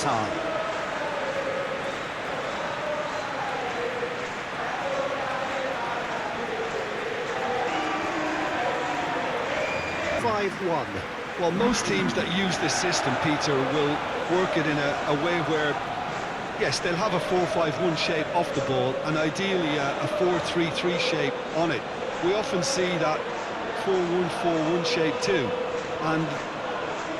time. Well, most teams that use this system, Peter, will work it in a way where, yes, they'll have a 4-5-1 shape off the ball and ideally a 4-3-3 shape on it. We often see that 4-1-4-1 shape too, and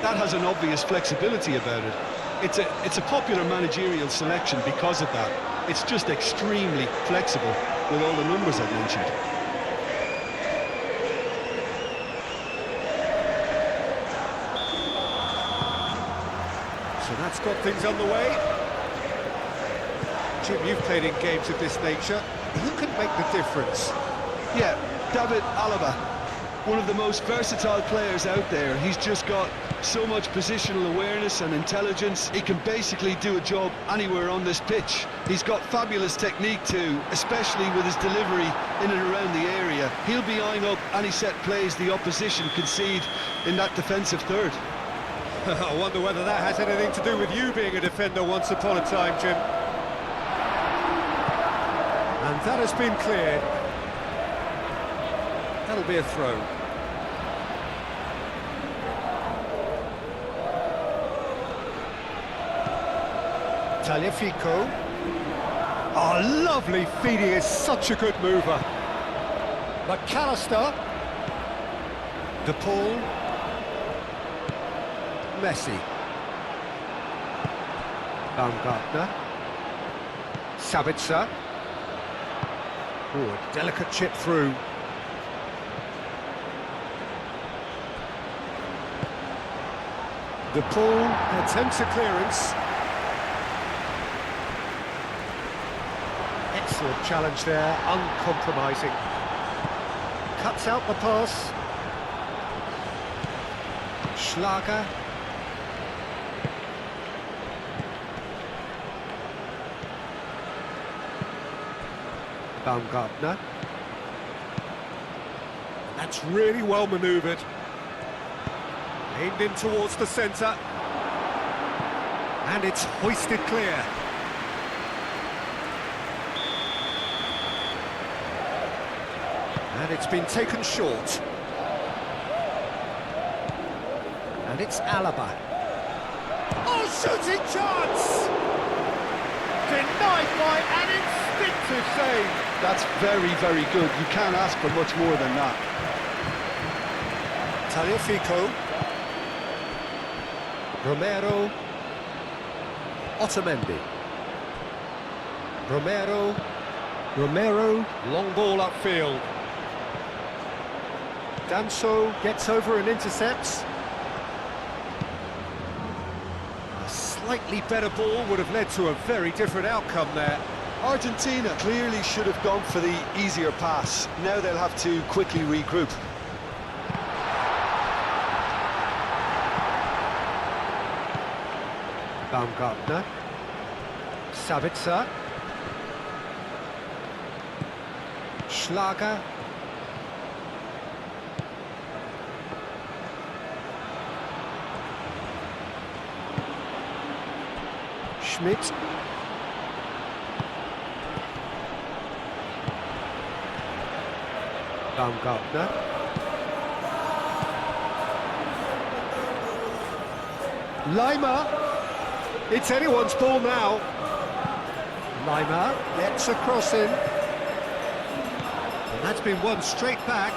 that has an obvious flexibility about it. It's a popular managerial selection because of that. It's just extremely flexible with all the numbers I've mentioned. So that's got things underway. Jim, you've played in games of this nature. Who can make the difference? Yeah, David Alaba, one of the most versatile players out there. He's just got so much positional awareness and intelligence. He can basically do a job anywhere on this pitch. He's got fabulous technique too, especially with his delivery in and around the area. He'll be eyeing up any set plays the opposition concede in that defensive third. I wonder whether that has anything to do with you being a defender once upon a time, Jim. And that has been cleared. That'll be a throw. Tagliafico. Oh, lovely feed, he is such a good mover. McAllister. De Paul. Messi. Baumgartner. Sabitzer. Oh, a delicate chip through. De Paul attempts a clearance. Excellent challenge there, uncompromising. Cuts out the pass. Schlager. Baumgartner. That's really well manoeuvred. Aimed in towards the centre. And it's hoisted clear. And it's been taken short. And it's Alaba. Oh, shooting chance! Denied by an instinctive save. That's very, very good. You can't ask for much more than that. Tagliafico. Romero. Otamendi. Romero. Long ball upfield. Danso gets over and intercepts. A slightly better ball would have led to a very different outcome there. Argentina clearly should have gone for the easier pass. Now they'll have to quickly regroup. Baumgartner. Sabitzer. Schlager. Schmidt. Baumgartner. Lima. It's anyone's ball now. Lima gets a cross in. And that's been won straight back.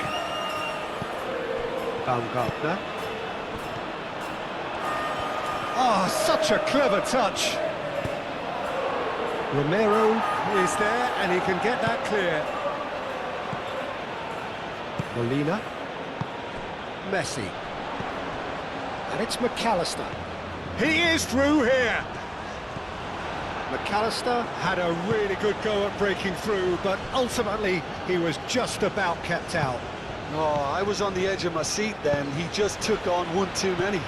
Baumgartner. Oh, such a clever touch. Romero is there and he can get that clear. Molina. Messi. And it's McAllister. He is through here. McAllister had a really good go at breaking through, but ultimately he was just about kept out. Oh, I was on the edge of my seat then. He just took on one too many.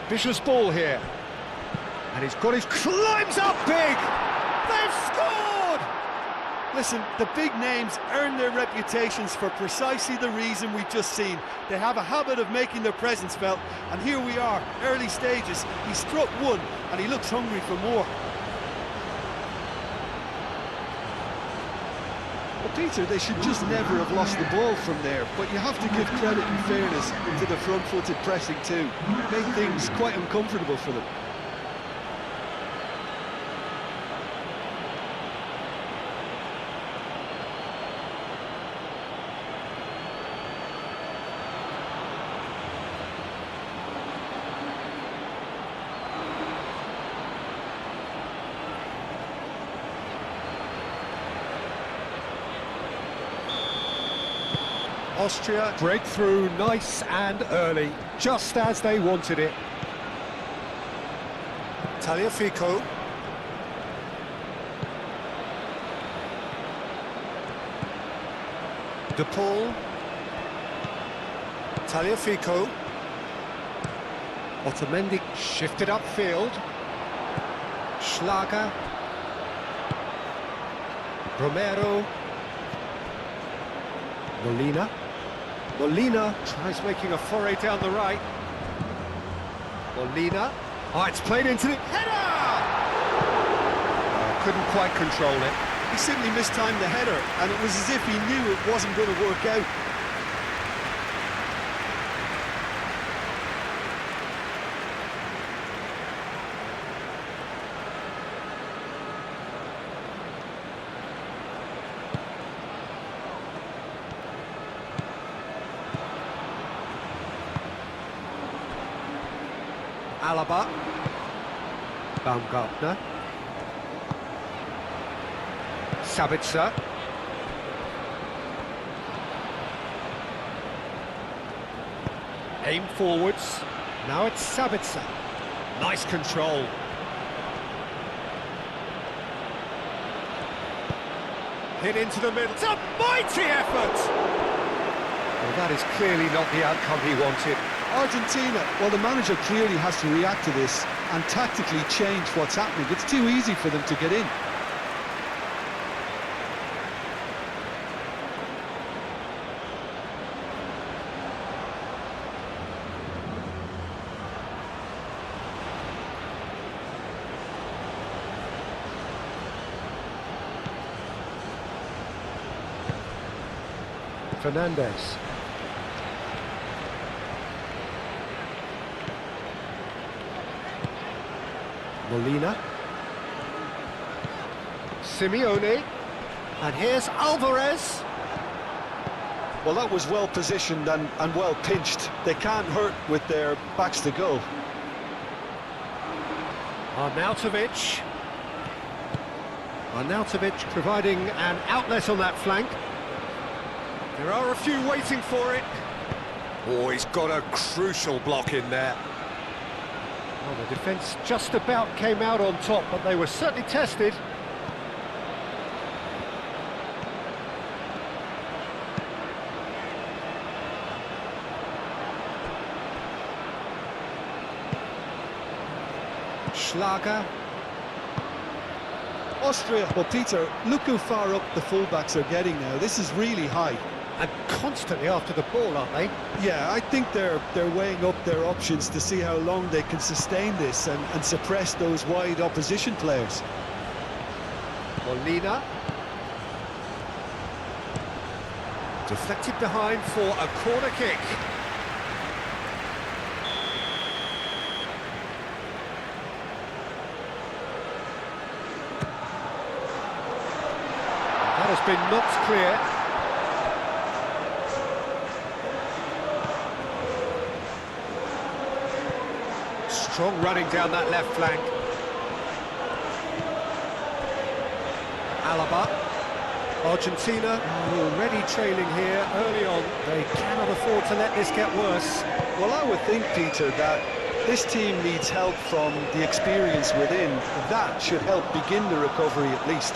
Ambitious ball here. And he's got his climbs up big. They've scored! Listen, the big names earn their reputations for precisely the reason we've just seen. They have a habit of making their presence felt, and here we are, early stages. He struck one, and he looks hungry for more. Well, Peter, they should just never have lost the ball from there, but you have to give credit and fairness to the front-footed pressing too. Made things quite uncomfortable for them. Austria break through nice and early, just as they wanted it. Tagliafico. De Paul. Tagliafico. Otamendi shifted upfield. Schlager. Romero. Molina tries making a foray down the right. Molina. Oh, it's played into the header! Couldn't quite control it. He simply mistimed the header, and it was as if he knew it wasn't going to work out. Alaba. Baumgartner. Sabitzer. Aim forwards. Now it's Sabitzer. Nice control. Hit into the middle. It's a mighty effort! Well, that is clearly not the outcome he wanted. Argentina, well, the manager clearly has to react to this and tactically change what's happening. It's too easy for them to get in. Fernandez. Molina. Simeone. And here's Alvarez. Well, that was well positioned and well pinched. They can't hurt with their backs to goal. Arnautovic. Arnautovic providing an outlet on that flank. There are a few waiting for it. Oh, he's got a crucial block in there. Well, the defence just about came out on top, but they were certainly tested. Schlager. Austria, well, Peter, look how far up the fullbacks are getting now. This is really high. And constantly after the ball, aren't they? Yeah, I think they're weighing up their options to see how long they can sustain this and suppress those wide opposition players. Molina. Deflected behind for a corner kick. That has been knocked clear. Strong running down that left flank. Alaba. Argentina already trailing here early on. They cannot afford to let this get worse. Well, I would think, Peter, that this team needs help from the experience within. That should help begin the recovery at least.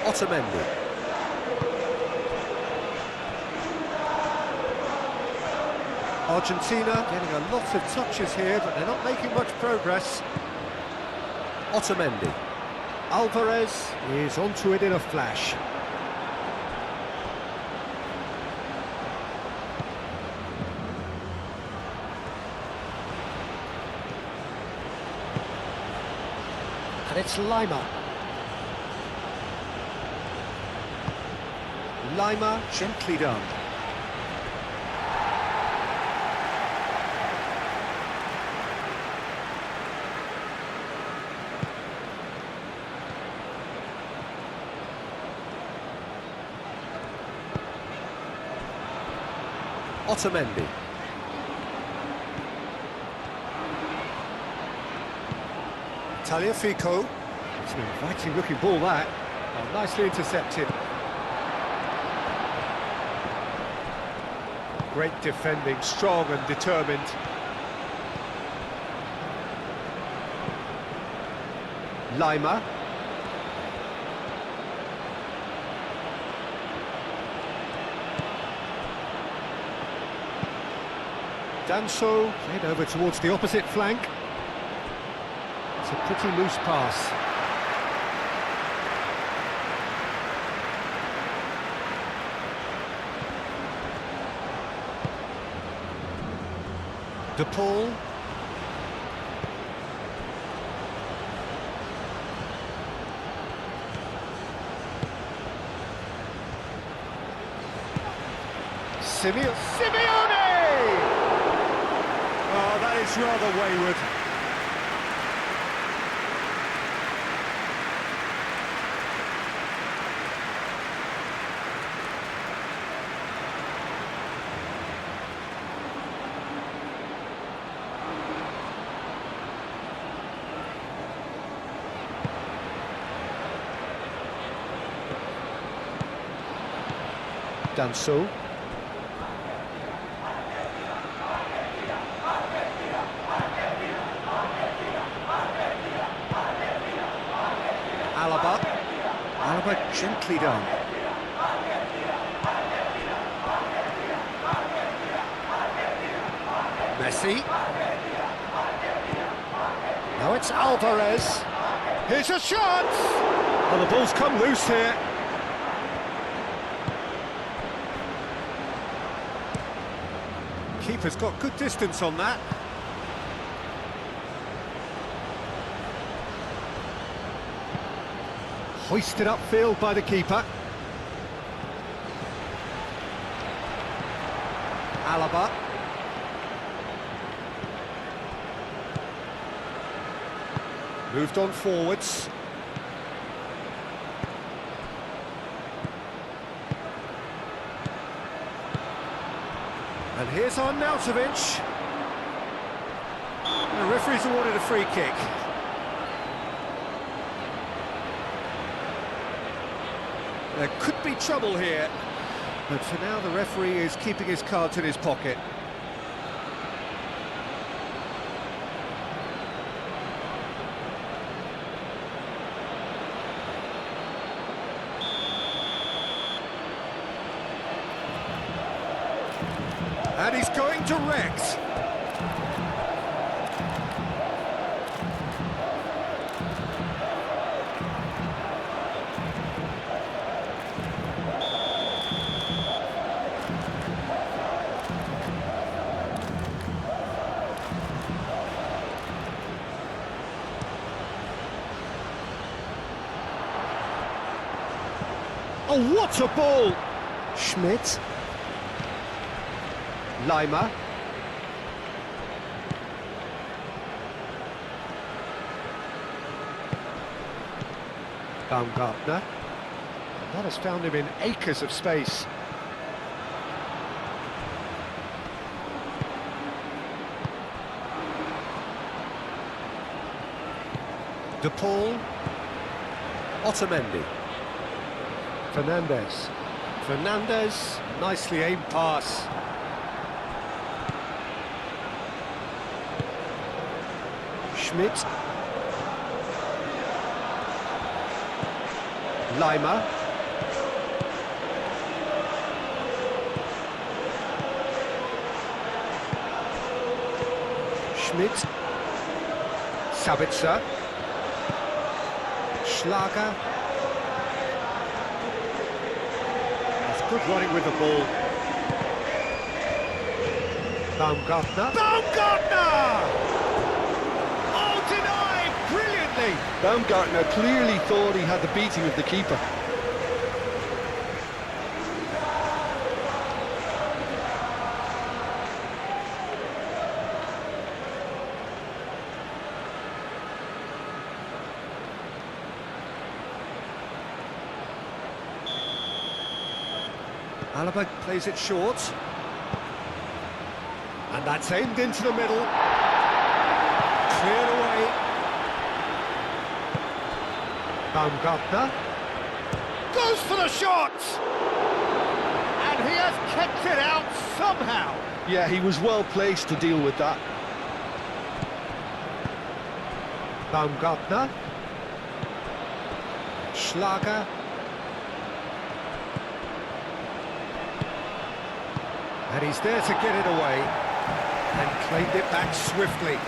Otamendi. Argentina getting a lot of touches here, but they're not making much progress. Otamendi. Alvarez is onto it in a flash. And it's Lima. Lima, gently done. Otamendi. Tagliafico. It's an inviting looking ball that. Oh, nicely intercepted. Great defending, strong and determined. Lima. Danso, played over towards the opposite flank. It's a pretty loose pass. De Paul. Simeone! Oh, that is rather wayward. Danso. Alaba gently done. Messi. Now it's Alvarez. Here's a shot! Well, the ball's come loose here. Keeper's got good distance on that. Hoisted upfield by the keeper. Alaba. Moved on forwards. And here's Arnautovic. The referee's awarded a free kick. There could be trouble here, but for now the referee is keeping his cards in his pocket. And he's going direct. Oh, what a ball! Schmidt. Lima. Baumgartner. That has found him in acres of space. De Paul. Otamendi. Fernandez, nicely aimed pass. Schmidt. Lima. Schmidt. Sabitzer. Schlager. That's good running with the ball. Baumgartner. Baumgartner! Oh, denied brilliantly! Baumgartner clearly thought he had the beating of the keeper. Alaba plays it short. And that's aimed into the middle. Cleared away. Baumgartner. Goes for the shot! And he has kept it out somehow. Yeah, he was well placed to deal with that. Baumgartner. Schlager. And he's there to get it away. And claimed it back swiftly.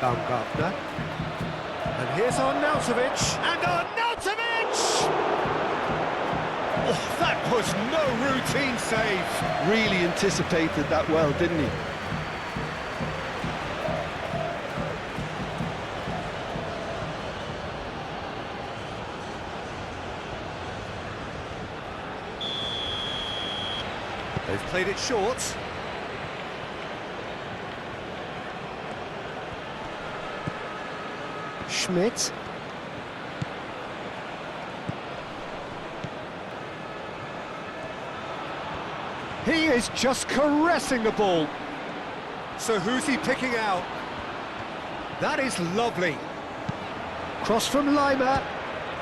Baumgartner. And here's Arnautovic. And Arnautovic! Oh, that was no routine save. Really anticipated that well, didn't he? They've played it short. Schmidt. He is just caressing the ball. So who's he picking out? That is lovely. Cross from Lima.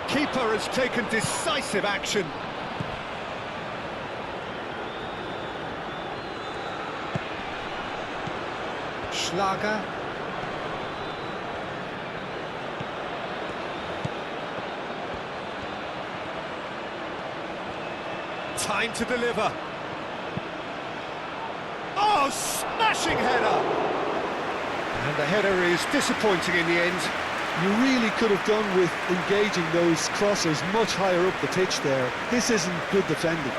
Keeper has taken decisive action. Schlager. Time to deliver. Oh, smashing header! And the header is disappointing in the end. You really could have done with engaging those crossers much higher up the pitch there. This isn't good defending.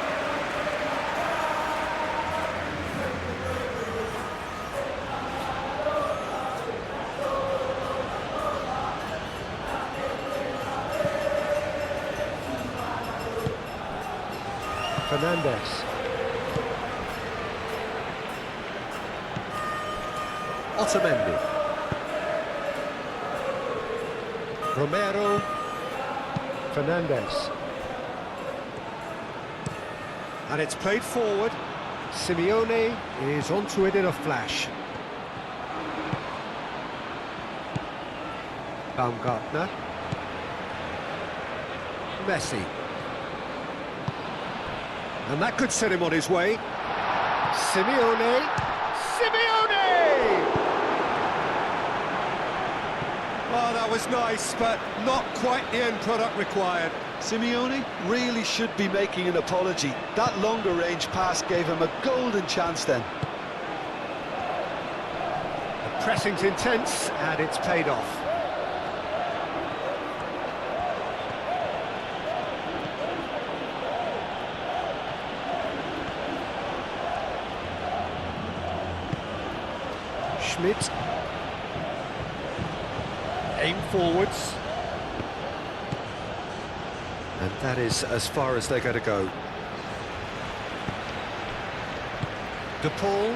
Fernandez. Otamendi. Romero. Fernandez. And it's played forward. Simeone is onto it in a flash. Baumgartner. Messi. And that could set him on his way. Simeone! Simeone! Oh, that was nice, but not quite the end product required. Simeone really should be making an apology. That longer range pass gave him a golden chance then. The pressing's intense, and it's paid off. Schmidt. Aim forwards. And that is as far as they're going to go. De Paul.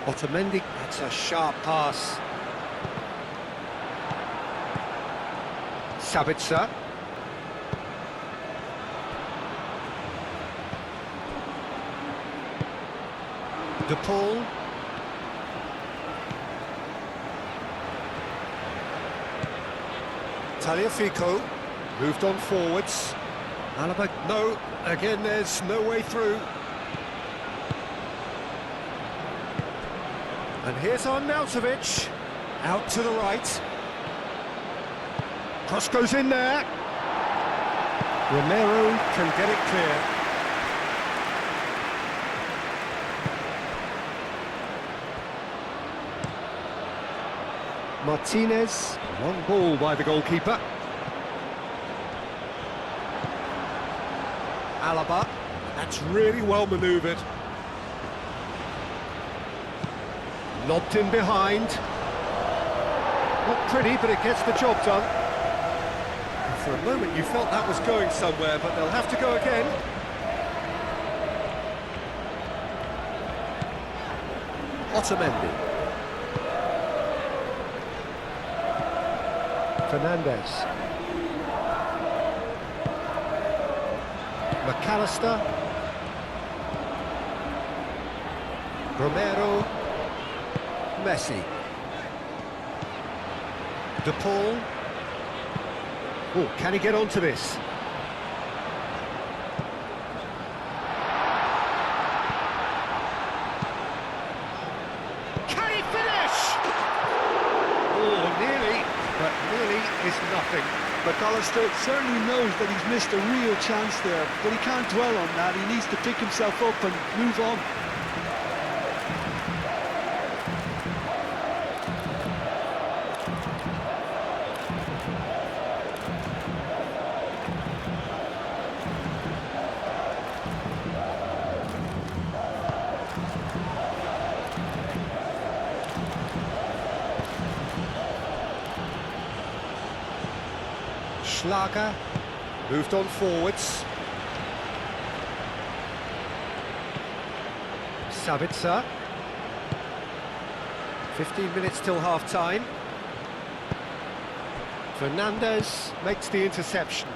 Otamendi. That's a sharp pass. Sabitzer. De Paul. Tagliafico moved on forwards. Alaba, no, again there's no way through. And here's Arnautovic, out to the right. Cross goes in there. Romero can get it clear. Martinez, long ball by the goalkeeper. Alaba, that's really well manoeuvred. Lobbed in behind. Not pretty, but it gets the job done. And for a moment you felt that was going somewhere, but they'll have to go again. Otamendi. Fernandez. McAllister. Romero. Messi. De Paul. Oh, can he get onto this? Can he finish? Oh, nearly, but nearly is nothing. McAllister certainly knows that he's missed a real chance there, but he can't dwell on that. He needs to pick himself up and move on. Schlager moved on forwards. Sabitzer. 15 minutes till half-time. Fernandez makes the interception.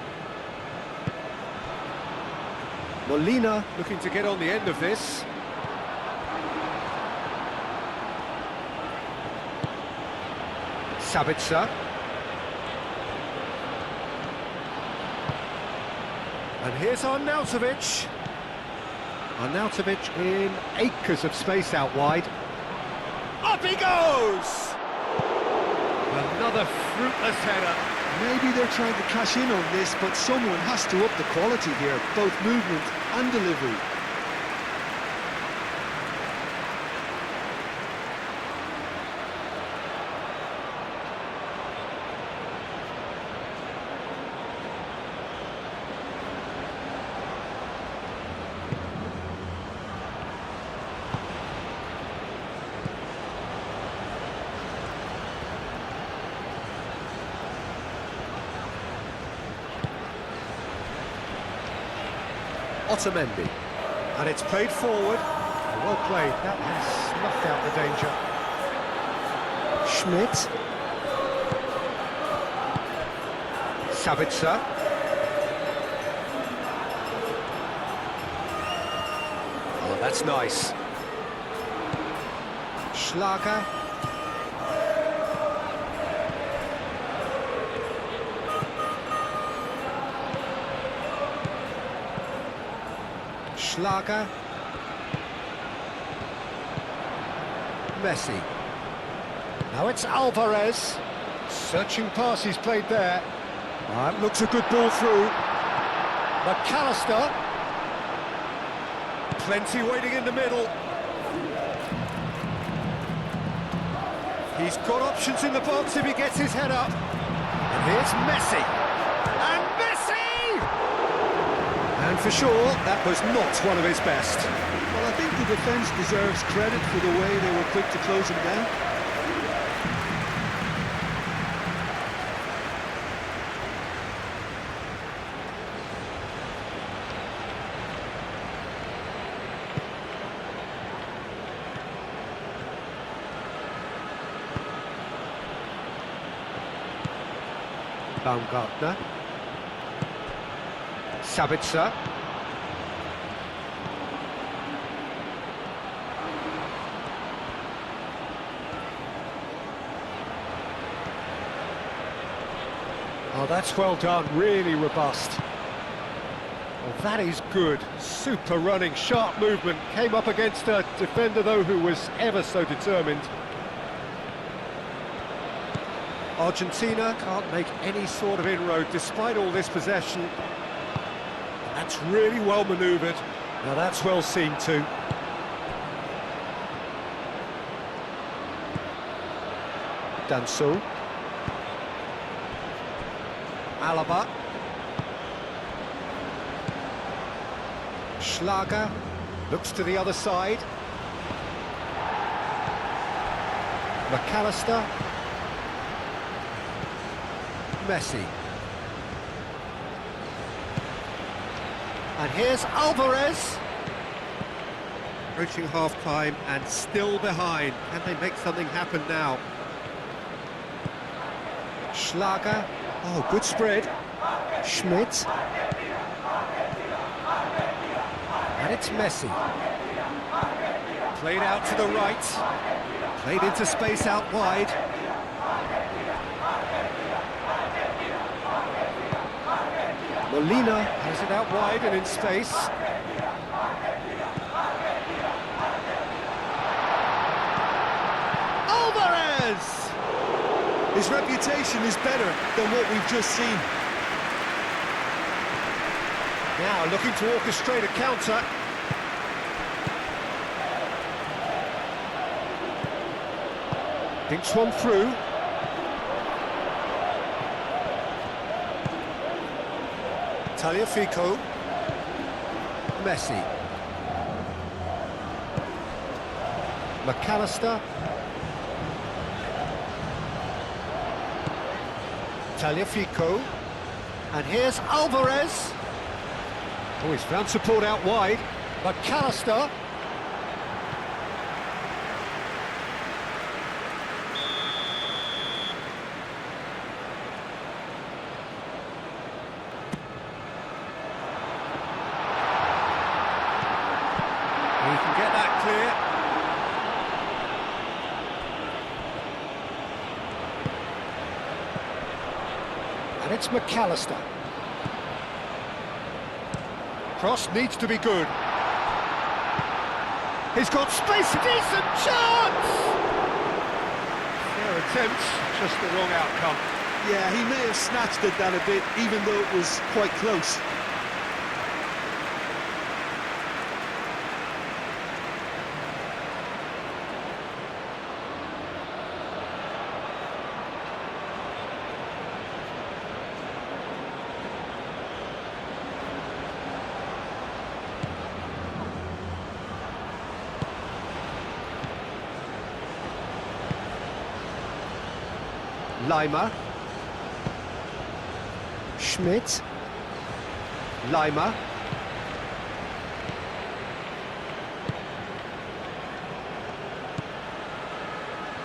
Molina looking to get on the end of this. Sabitzer. And here's Arnautovic. Arnautovic in acres of space out wide. Up he goes! Another fruitless header. Maybe they're trying to cash in on this, but someone has to up the quality here, both movement and delivery. Otamendi, and it's played forward. Well played, that has snuffed out the danger. Schmidt. Sabitzer. Oh, that's nice. Schlager. Schlager. Messi. Now it's Alvarez. Searching pass he's played there. That looks a good ball through. McAllister. Plenty waiting in the middle. He's got options in the box if he gets his head up. And here's Messi. And Messi! And for sure, that was not one of his best. Well, I think the defence deserves credit for the way they were quick to close him down. Baumgartner. Sabitzer. Oh, that's well done, really robust. Well, that is good. Super running, sharp movement. Came up against a defender, though, who was ever so determined. Argentina can't make any sort of inroad despite all this possession. That's really well manoeuvred. Now that's well seen too. Done so. Alaba. Schlager looks to the other side. McAllister. Messi. And here's Alvarez. Approaching half-time and still behind. Can they make something happen now? Schlager. Oh, good spread. Schmidt. And it's Messi. Played out to the right. Played into space out wide. Molina has it out wide and in space. Alvarez! His reputation is better than what we've just seen. Now looking to orchestrate a counter. Dinks one through. Tagliafico. Messi. McAllister. Tagliafico. And here's Alvarez. Oh, he's found support out wide. McAllister. He can get that clear. And it's McAllister. Cross needs to be good. He's got space, decent chance! Fair attempt, just the wrong outcome. Yeah, he may have snatched at that a bit, even though it was quite close. Lima. Schmidt. Lima.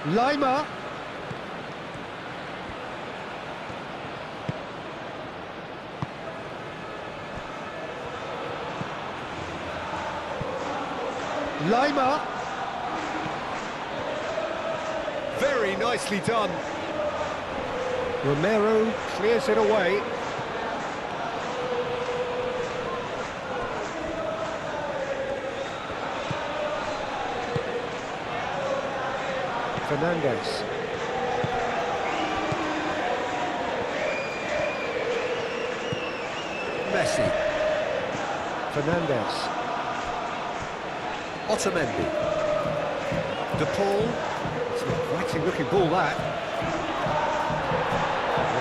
Lima. Lima. Very nicely done. Romero clears it away. Fernandez. Messi. Fernandez. Otamendi. De Paul. It's an exciting looking ball, that.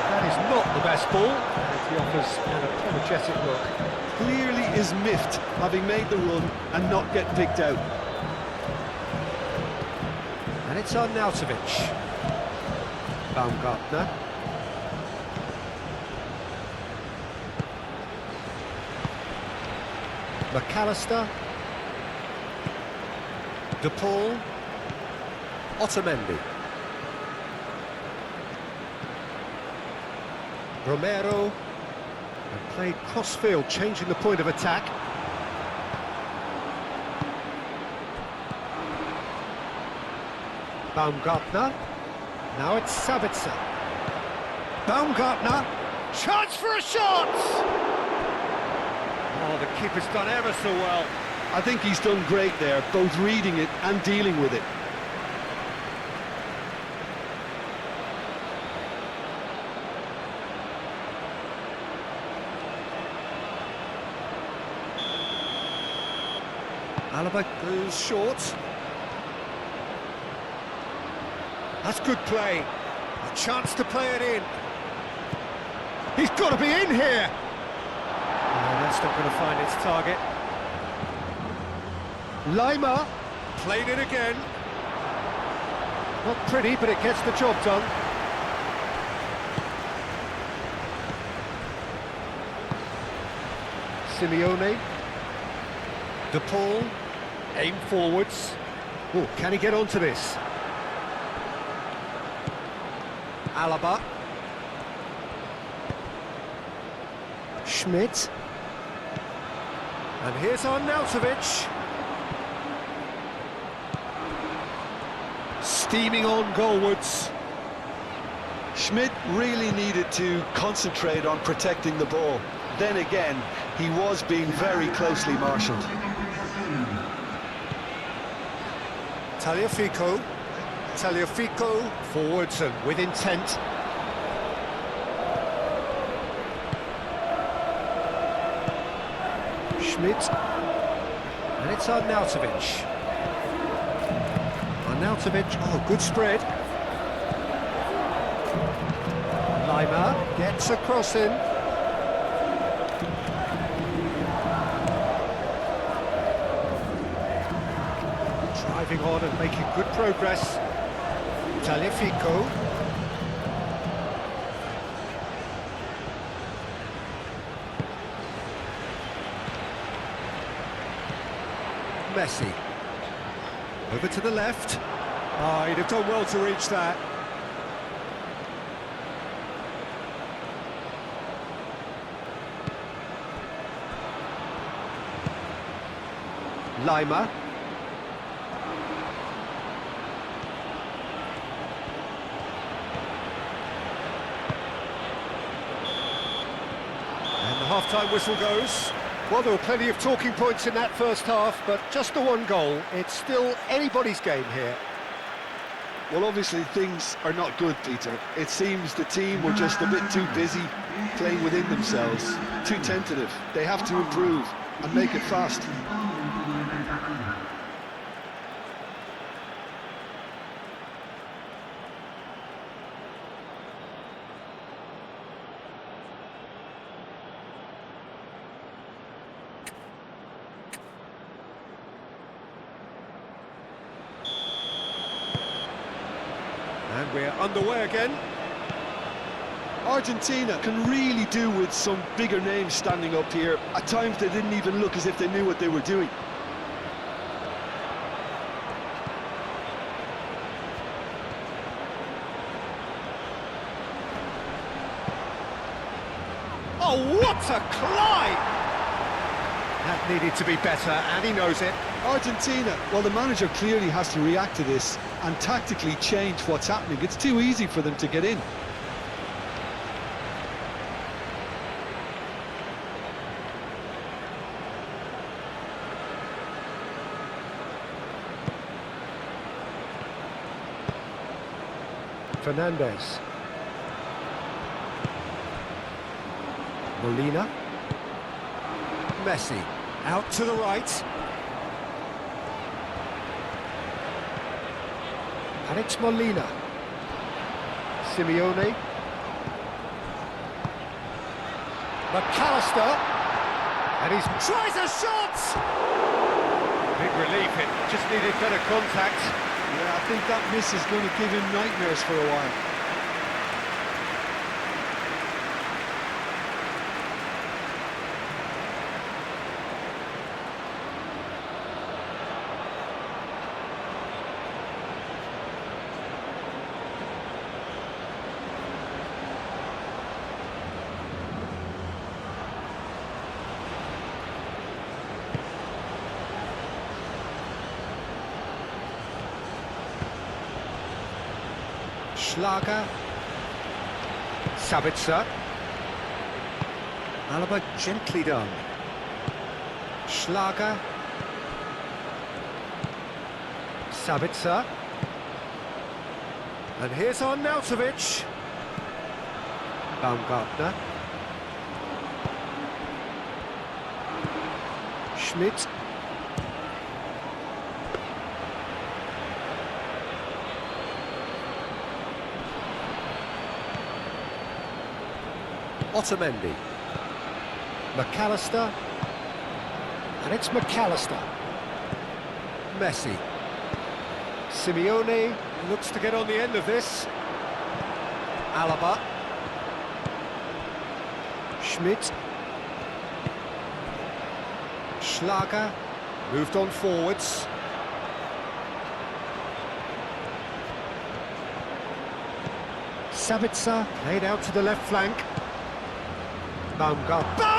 That is not the best ball, and he offers an apologetic look. Clearly is miffed, having made the run and not get picked out. And it's Arnautovic. Baumgartner. McAllister. De Paul. Otamendi. Romero, and played cross-field, changing the point of attack. Baumgartner, now it's Sabitzer. Baumgartner, chance for a shot! Oh, the keeper's done ever so well. I think he's done great there, both reading it and dealing with it. Alaba goes short. That's good play. A chance to play it in. He's got to be in here. Oh, that's not going to find its target. Lima played it again. Not pretty, but it gets the job done. Simeone. De Paul. Aim forwards. Oh, can he get onto this? Alaba. Schmidt. And here's Arnautovic. Steaming on goalwards. Schmidt really needed to concentrate on protecting the ball. Then again, he was being very closely marshalled. Tagliafico. Tagliafico forwards and with intent. Schmidt. And it's Arnautovic. Arnautovic, oh, good spread. Lima gets a cross in. Driving on and making good progress. Tagliafico. Messi. Over to the left. Oh, he'd have done well to reach that. Lima. And the half-time whistle goes. Well, there were plenty of talking points in that first half, but just the one goal. It's still anybody's game here. Well, obviously things are not good, Peter. It seems the team were just a bit too busy playing within themselves, too tentative. They have to improve and make it fast. And we're underway again. Argentina can really do with some bigger names standing up here. At times they didn't even look as if they knew what they were doing. Oh, what a climb! That needed to be better, and he knows it. Argentina, well, the manager clearly has to react to this and tactically change what's happening. It's too easy for them to get in. Fernandez. Molina. Messi. Out to the right. And it's Molina. Simeone. McAllister. And he tries a shot! Big relief, it just needed better contact. Yeah, I think that miss is going to give him nightmares for a while. Schlager. Sabitzer. Alaba gently done. Schlager. Sabitzer. And here's Arnautovic. Baumgartner. Schmidt. Otamendi. McAllister. And it's McAllister. Messi. Simeone looks to get on the end of this. Alaba. Schmidt. Schlager. Moved on forwards. Sabitzer played out to the left flank. Baumgartner!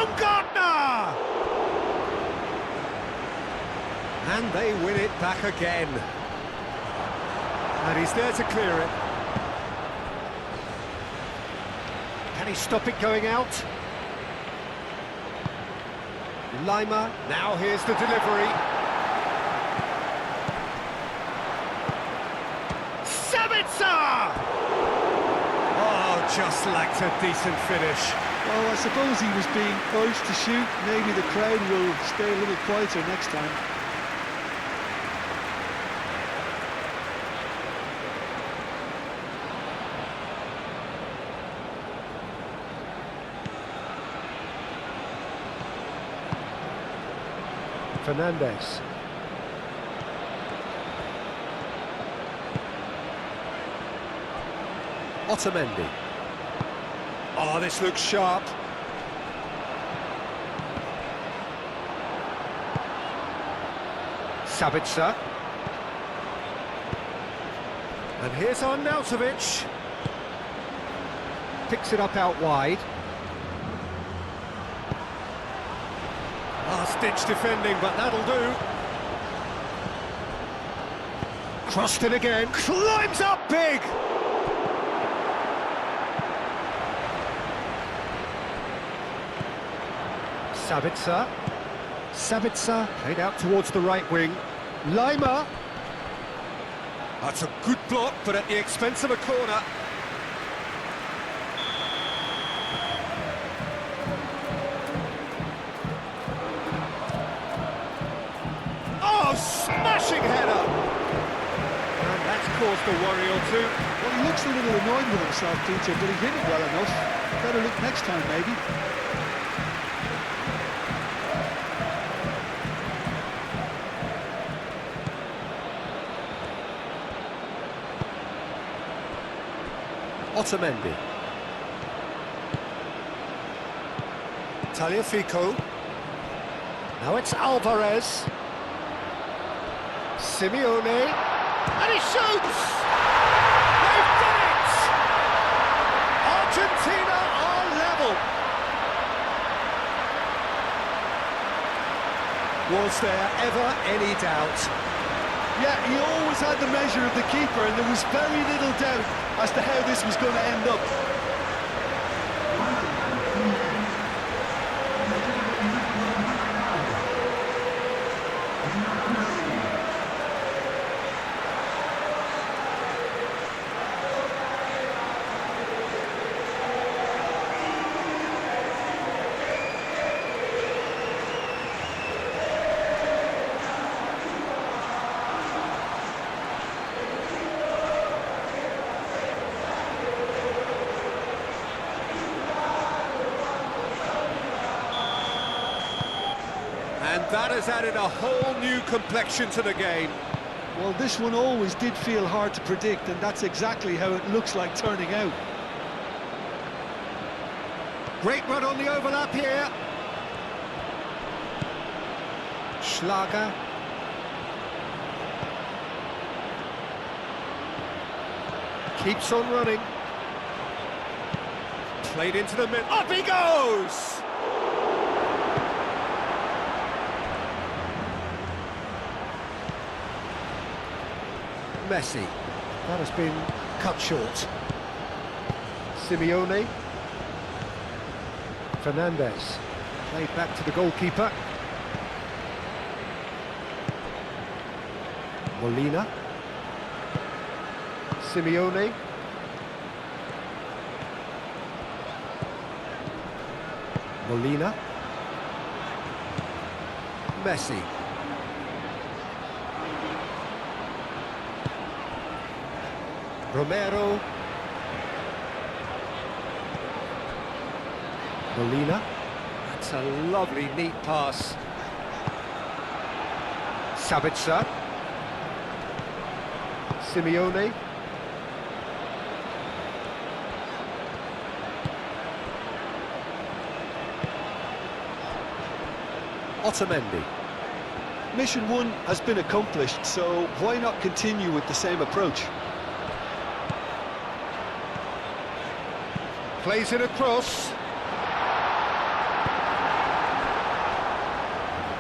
And they win it back again. And he's there to clear it. Can he stop it going out? Lima, now here's the delivery. Sabitzer! Oh, just lacked a decent finish. Well, I suppose he was being urged to shoot. Maybe the crowd will stay a little quieter next time. Fernandez. Otamendi. Oh, this looks sharp. Sabitzer. And here's Arnautovic. Picks it up out wide. Last-ditch defending, but that'll do. Crossed it again. Climbs up big! Sabitzer played out towards the right wing. Lima. That's a good block, but at the expense of a corner. Oh, smashing header! And that's caused a worry or two. Well, he looks a little annoyed with himself, Peter, but he hit it well enough. Better look next time, maybe. Otamendi. Tagliafico. Now it's Alvarez. Simeone. And he shoots! They've done it! Argentina are level. Was there ever any doubt? Yeah, he always had the measure of the keeper, and there was very little doubt as to how this was going to end up. And that has added a whole new complexion to the game. Well, this one always did feel hard to predict, and that's exactly how it looks like turning out. Great run on the overlap here. Schlager. Keeps on running. Played into the middle. Up he goes! Messi. That has been cut short. Simeone. Fernandez. Played back to the goalkeeper. Molina. Simeone. Molina. Messi. Romero. Molina. That's a lovely, neat pass. Sabitzer. Simeone. Otamendi. Mission 1 has been accomplished, so why not continue with the same approach? Plays it across.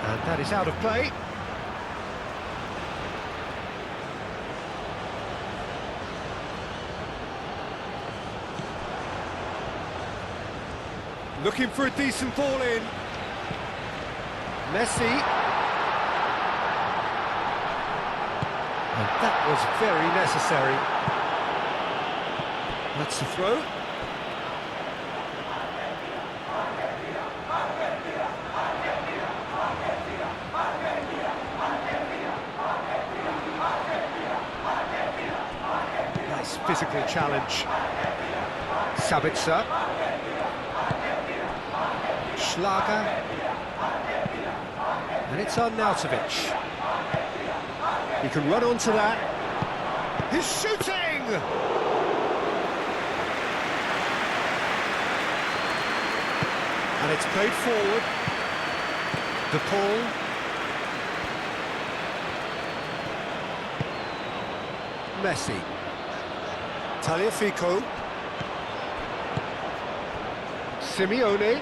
And that is out of play. Looking for a decent ball in. Messi. And that was very necessary. That's the throw. Nice physical challenge. Sabitzer. Schlager. And it's on Nautovic. He can run onto that. He's shooting! And it's played forward. De Paul. Messi. Tagliafico. Simeone.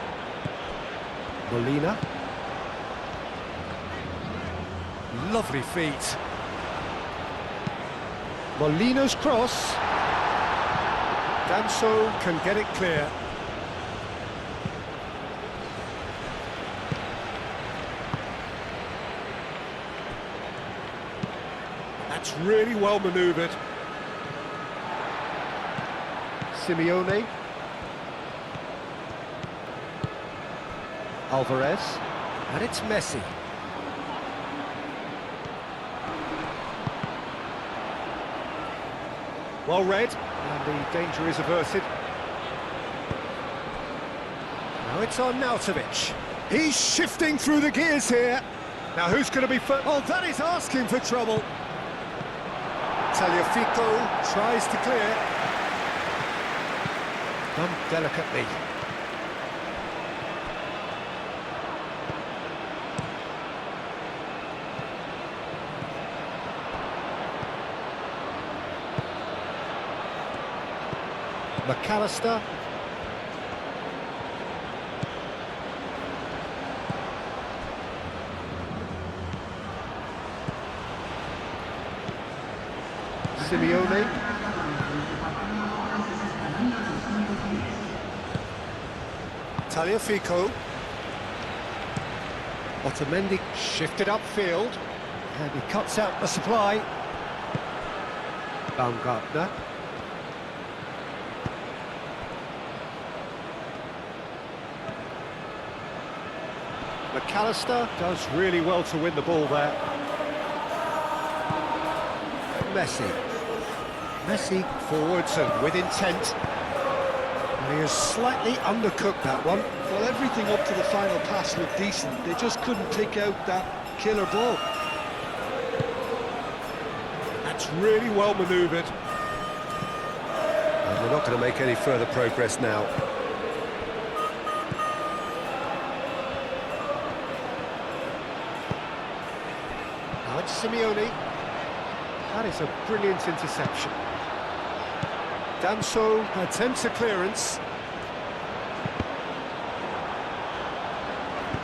Molina. Lovely feet. Molina's cross. Danso can get it clear. That's really well manoeuvred. Simeone. Alvarez. And it's Messi. Well read, and the danger is averted. Now it's on Nautovic. He's shifting through the gears here. Now who's going to be first? Oh, that is asking for trouble. Tagliafico tries to clear. Done delicately. McAllister. Simeone. Tagliafico. Otamendi shifted upfield. And he cuts out the supply. Baumgartner. McAllister does really well to win the ball there. Messi. Messi forwards and with intent. And he has slightly undercooked that one. Well, everything up to the final pass looked decent. They just couldn't pick out that killer ball. That's really well manoeuvred. And we're not going to make any further progress now. Now it's Simeone. That is a brilliant interception. Danso attempts a clearance.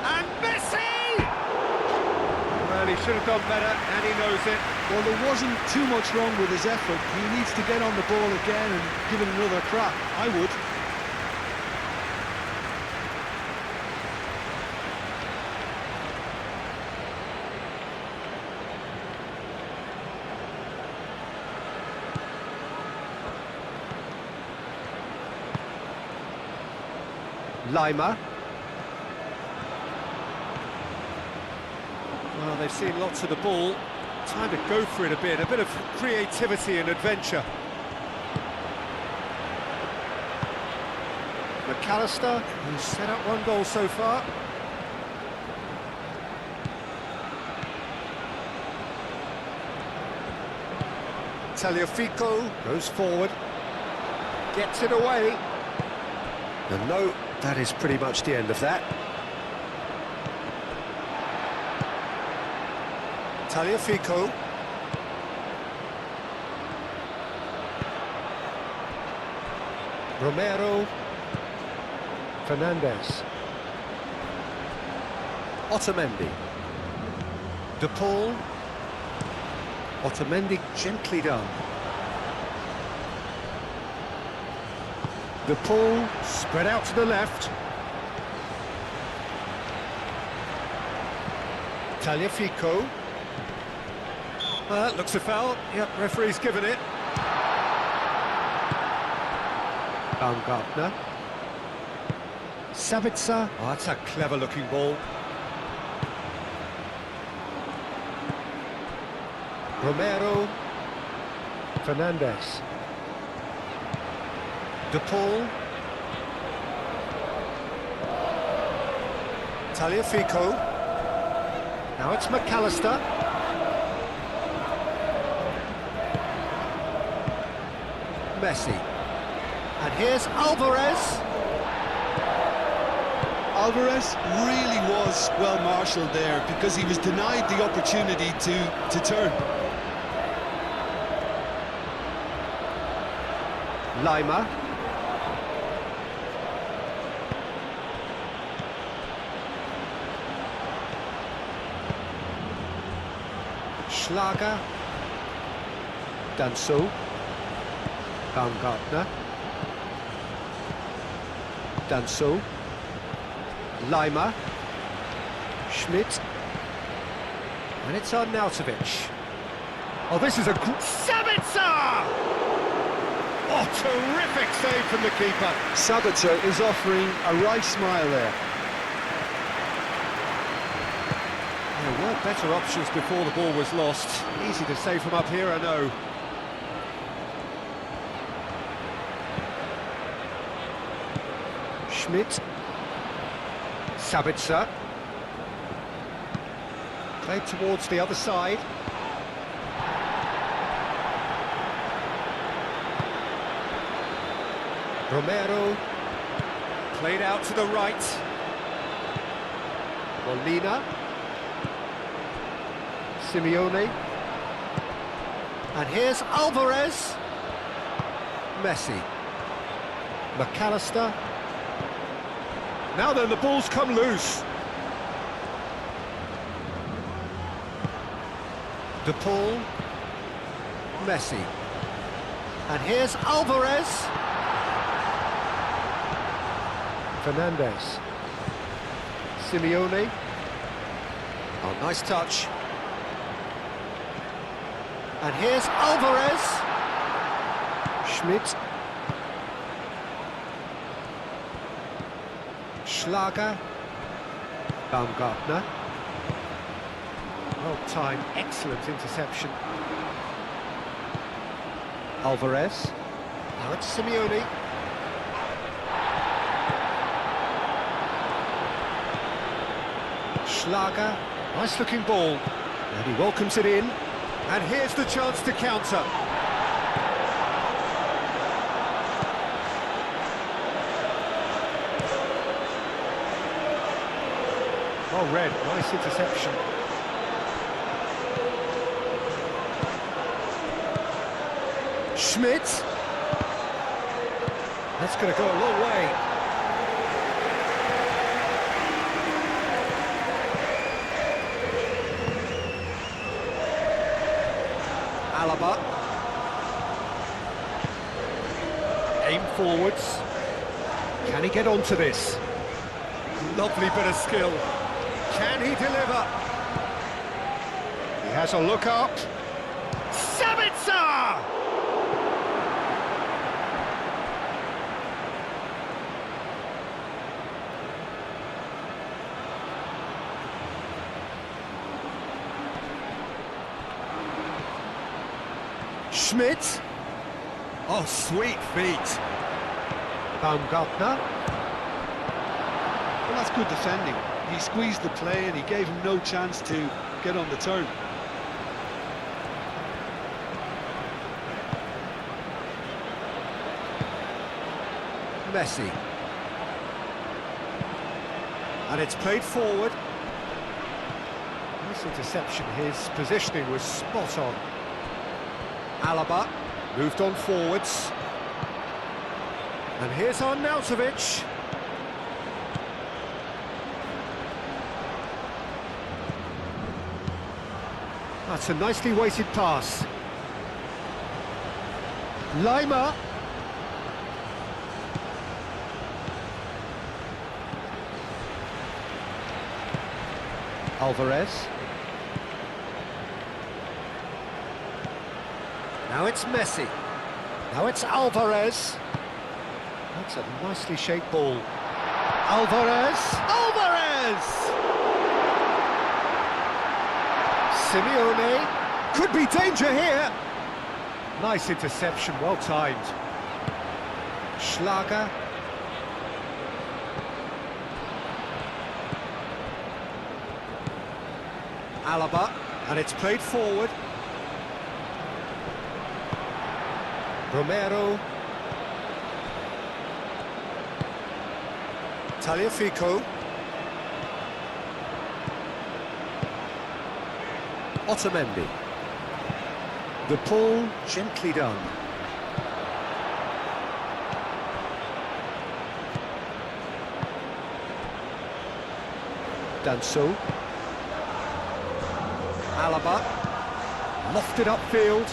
And Messi! Well, he should have done better, and he knows it. Well, there wasn't too much wrong with his effort. He needs to get on the ball again and give it another crack. I would. Lima. Well, they've seen lots of the ball. Time to go for it a bit of creativity and adventure. McAllister, who's set up one goal so far. Tagliafico goes forward, gets it away. And no, that is pretty much the end of that. Tagliafico. Romero. Fernandez. Otamendi. De Paul. Otamendi gently done. De Paul spread out to the left. Tagliafico. Looks a foul. Yep, referee's given it. Baumgartner. Sabitzer. Oh, that's a clever-looking ball. Romero. Fernandez. De Paul. Tagliafico. Now it's McAllister. Messi. And here's Alvarez. Alvarez really was well marshalled there because he was denied the opportunity to turn. Lima. Schlager. Danso. Baumgartner. Danso. Lima. Schmidt. And it's Arnautovic. Oh, this is a... Sabitzer! Oh, terrific save from the keeper. Sabitzer is offering a right smile there. There were better options before the ball was lost. Easy to save from up here, I know. Schmidt. Sabitzer. Played towards the other side. Romero. Played out to the right. Molina. Simeone. And here's Alvarez. Messi. McAllister. Now then, the ball's come loose. De Paul. Messi. And here's Alvarez. Fernandez. Simeone. Oh, nice touch. And here's Alvarez. Schmidt. Schlager. Baumgartner. Well timed, excellent interception. Alvarez. Now it's Simeone. Schlager. Nice looking ball. And he welcomes it in. And here's the chance to counter. Oh, Red, nice interception. Schmidt. That's going to go a long way. Alaba. Aim forwards. Can he get onto this? Lovely bit of skill. Can he deliver? He has a look up. Sabitzer! Schmidt. Oh, sweet feet. Baumgartner. Well, that's good defending. He squeezed the play and he gave him no chance to get on the turn. Messi. And it's played forward. Nice interception. His positioning was spot on. Alaba moved on forwards. And here's Arnautovic. That's a nicely weighted pass. Lima. Alvarez. Now it's Messi. Now it's Alvarez. That's a nicely shaped ball. Alvarez! Alvarez! Simeone. Could be danger here. Nice interception, well timed. Schlager. Alaba, and it's played forward. Romero. Tagliafico. Otamendi. The pull, gently done. Danso. Alaba, lofted upfield.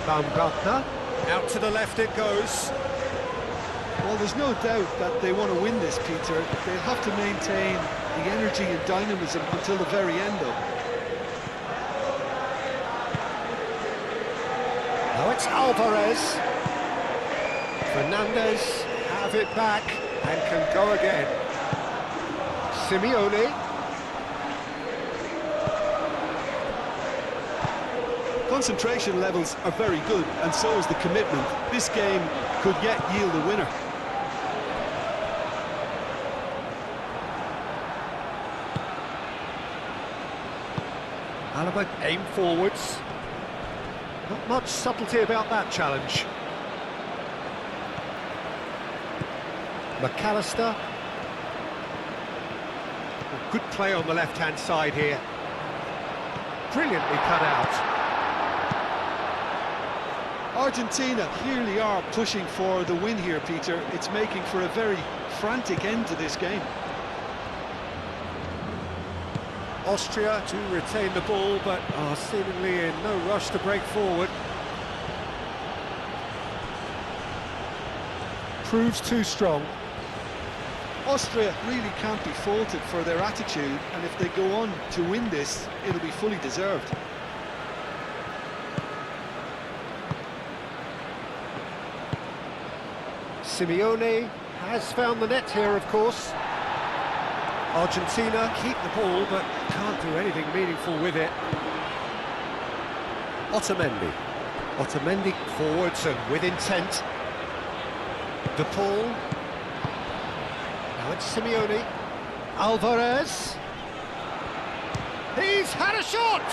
Baumgartner, out to the left it goes. Well, there's no doubt that they want to win this, Peter. They'll have to maintain the energy and dynamism until the very end, though. Now it's Alvarez. Fernandez have it back and can go again. Simeone. Concentration levels are very good, and so is the commitment. This game could yet yield a winner. Alaba aim forwards. Not much subtlety about that challenge. McAllister. Good play on the left-hand side here. Brilliantly cut out. Argentina clearly are pushing for the win here, Peter. It's making for a very frantic end to this game. Austria to retain the ball, but are seemingly in no rush to break forward. Proves too strong. Austria really can't be faulted for their attitude, and if they go on to win this, it'll be fully deserved. Simeone has found the net here, of course. Argentina keep the ball, but can't do anything meaningful with it. Otamendi. Otamendi forwards and with intent. The pull. Now it's Simeone. Alvarez. He's had a shot!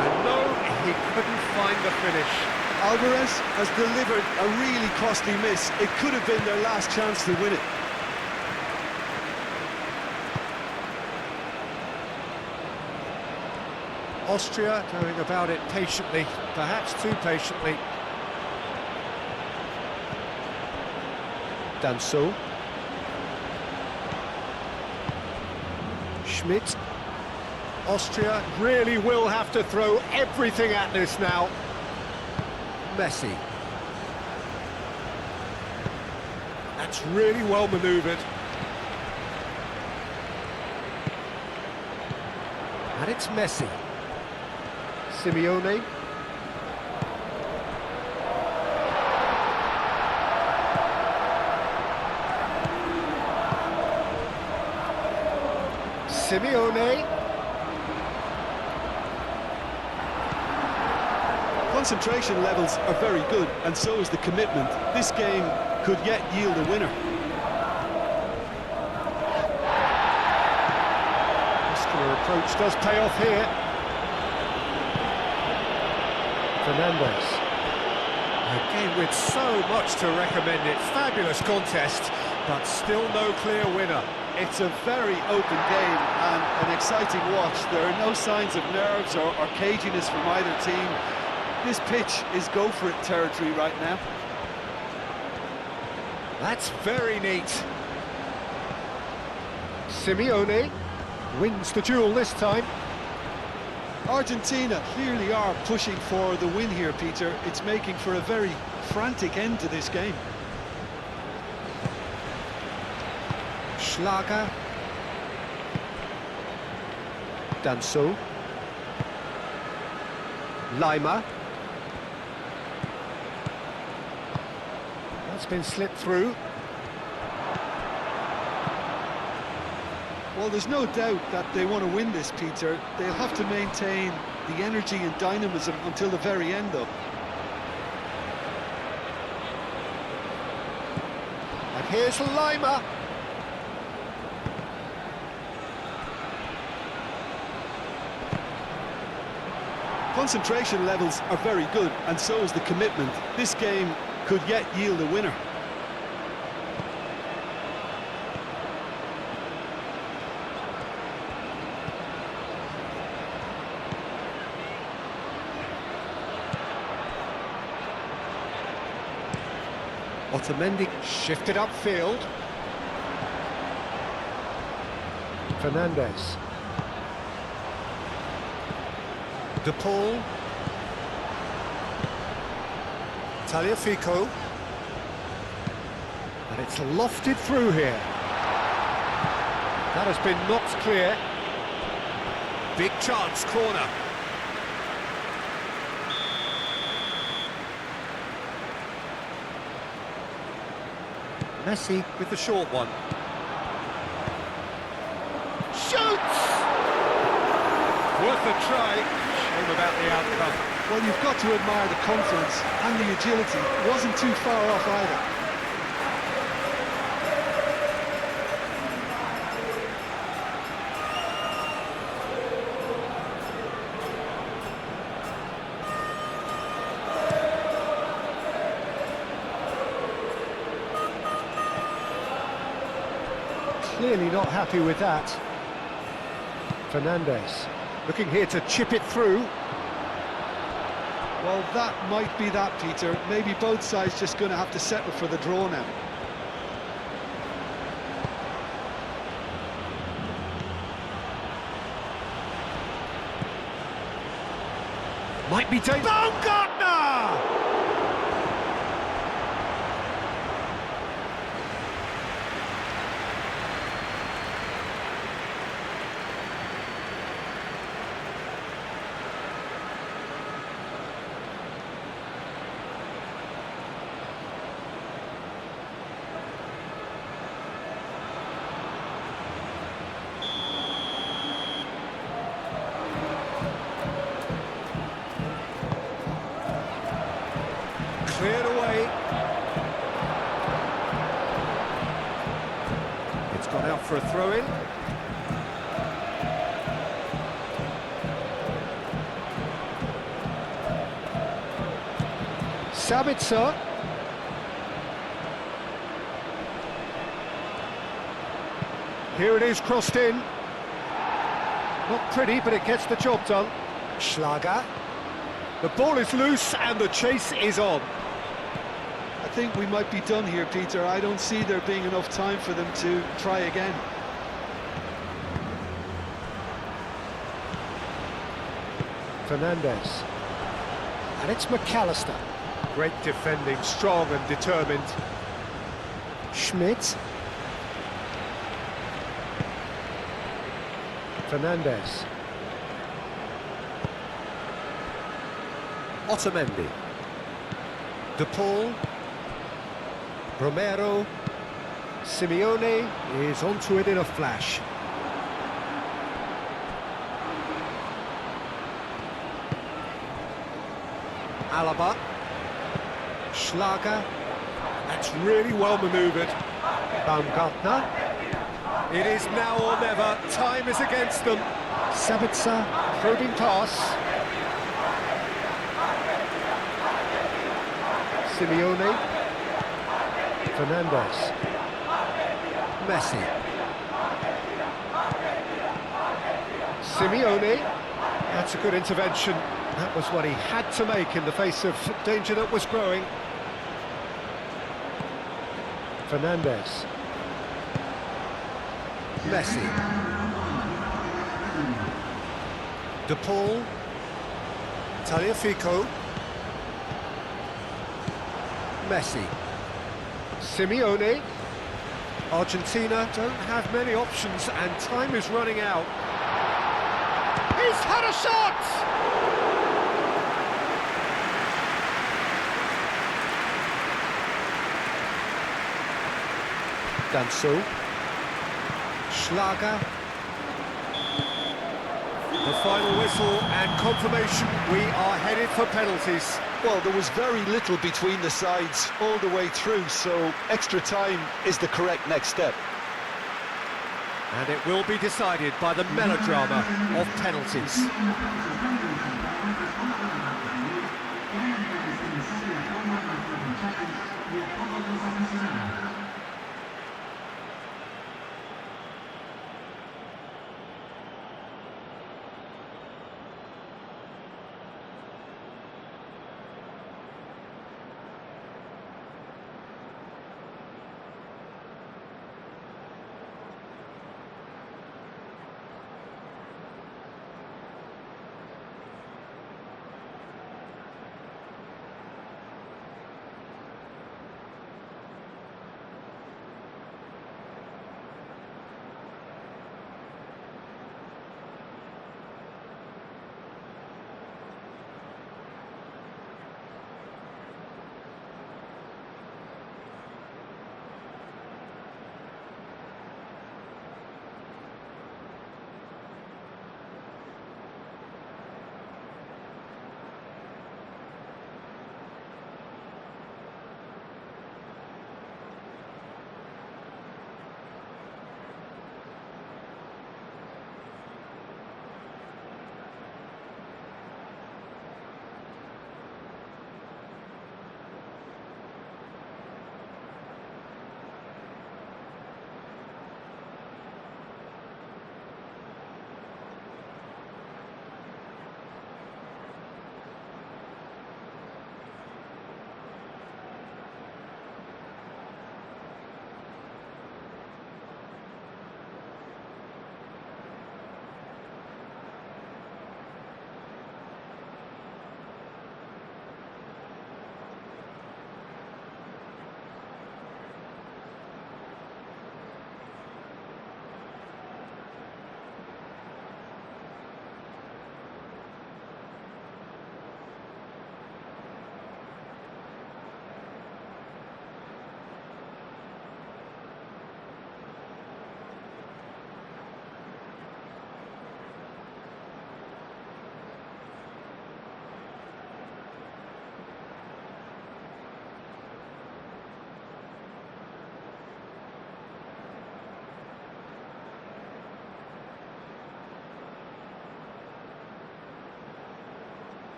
And no, he couldn't find the finish. Alvarez has delivered a really costly miss. It could have been their last chance to win it. Austria going about it patiently, perhaps too patiently. Danso. Schmidt. Austria really will have to throw everything at this now. Messi. That's really well manoeuvred. And it's Messi. Simeone. Simeone. Concentration levels are very good, and so is the commitment. This game could yet yield a winner. Muscular approach does pay off here. Fernandes. Again, with so much to recommend it. Fabulous contest, but still no clear winner. It's a very open game and an exciting watch. There are no signs of nerves or caginess from either team. This pitch is go-for-it territory right now. That's very neat. Simeone wins the duel this time. Argentina clearly are pushing for the win here, Peter. It's making for a very frantic end to this game. Schlager. Danso. Lima. That's been slipped through. Well, there's no doubt that they want to win this, Peter. They'll have to maintain the energy and dynamism until the very end, though. And here's Lima. Concentration levels are very good, and so is the commitment. This game could yet yield a winner. Otamendi shifted upfield. Fernandes. De Paul. Tagliafico. And it's lofted through here. That has been knocked clear. Big chance, corner. Messi with the short one. Shoots! Worth a try. Shame about the outcome. Well, you've got to admire the confidence and the agility. It wasn't too far off either. Clearly not happy with that. Fernandes looking here to chip it through. Well, that might be that, Peter. Maybe both sides just going to have to settle for the draw now. Might be dangerous. Baumgartner! Cleared away. It's gone out for a throw-in. Sabitzer. Here it is, crossed in. Not pretty, but it gets the job done. Schlager. The ball is loose and the chase is on. I think we might be done here, Peter. I don't see there being enough time for them to try again. Fernandes. And it's McAllister. Great defending, strong and determined. Schmidt. Fernandes. Otamendi. De Paul. Romero. Simeone is onto it in a flash. Alaba. Schlager. That's really well manoeuvred. Baumgartner. It is now or never. Time is against them. Sabitzer, probing pass. Simeone. Fernandes. Messi. Simeone. That's a good intervention. That was what he had to make in the face of danger that was growing. Fernandes. Messi. De Paul. Tagliafico. Messi. Simeone. Argentina don't have many options and time is running out. He's had a shot! Danso. Schlager. The final whistle and confirmation. We are headed for penalties. Well, there was very little between the sides all the way through, so extra time is the correct next step. And it will be decided by the melodrama of penalties.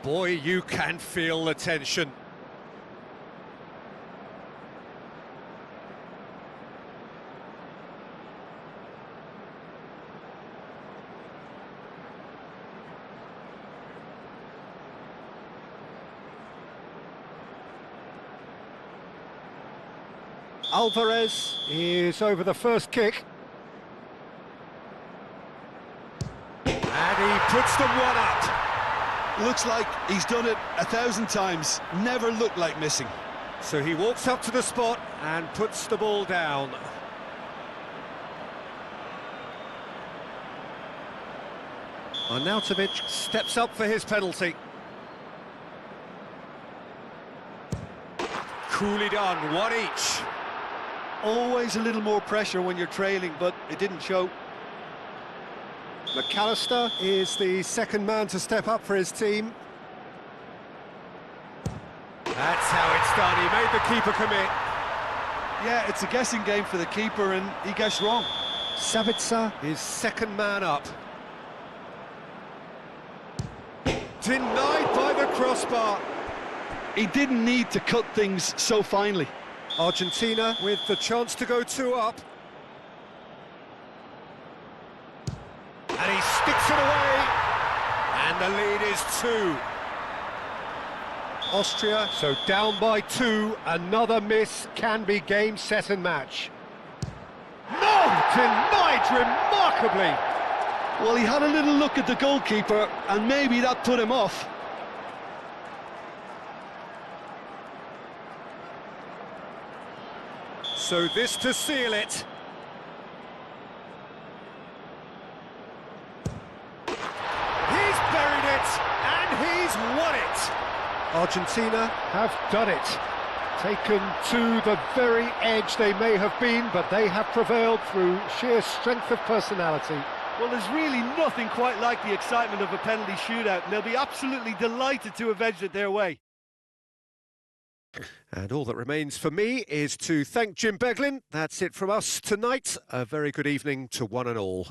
Boy, you can feel the tension. Alvarez is over the first kick. And he puts them one up. Looks like he's done it 1,000 times, never looked like missing. So he walks up to the spot and puts the ball down. Arnautovic steps up for his penalty. Coolly done, one each. Always a little more pressure when you're trailing, but it didn't show. McAllister is the second man to step up for his team. That's how it's done, he made the keeper commit. Yeah, it's a guessing game for the keeper, and he guessed wrong. Sabitzer is second man up. Denied by the crossbar. He didn't need to cut things so finely. Argentina with the chance to go 2 up. And he sticks it away. And the lead is 2. Austria, so down by 2. Another miss can be game, set and match. No! Denied remarkably. Well, he had a little look at the goalkeeper, and maybe that put him off. So this to seal it. He's buried it, and he's won it. Argentina have done it. Taken to the very edge they may have been, but they have prevailed through sheer strength of personality. Well, there's really nothing quite like the excitement of a penalty shootout, and they'll be absolutely delighted to have edged it their way. And all that remains for me is to thank Jim Beglin. That's it from us tonight. A very good evening to one and all.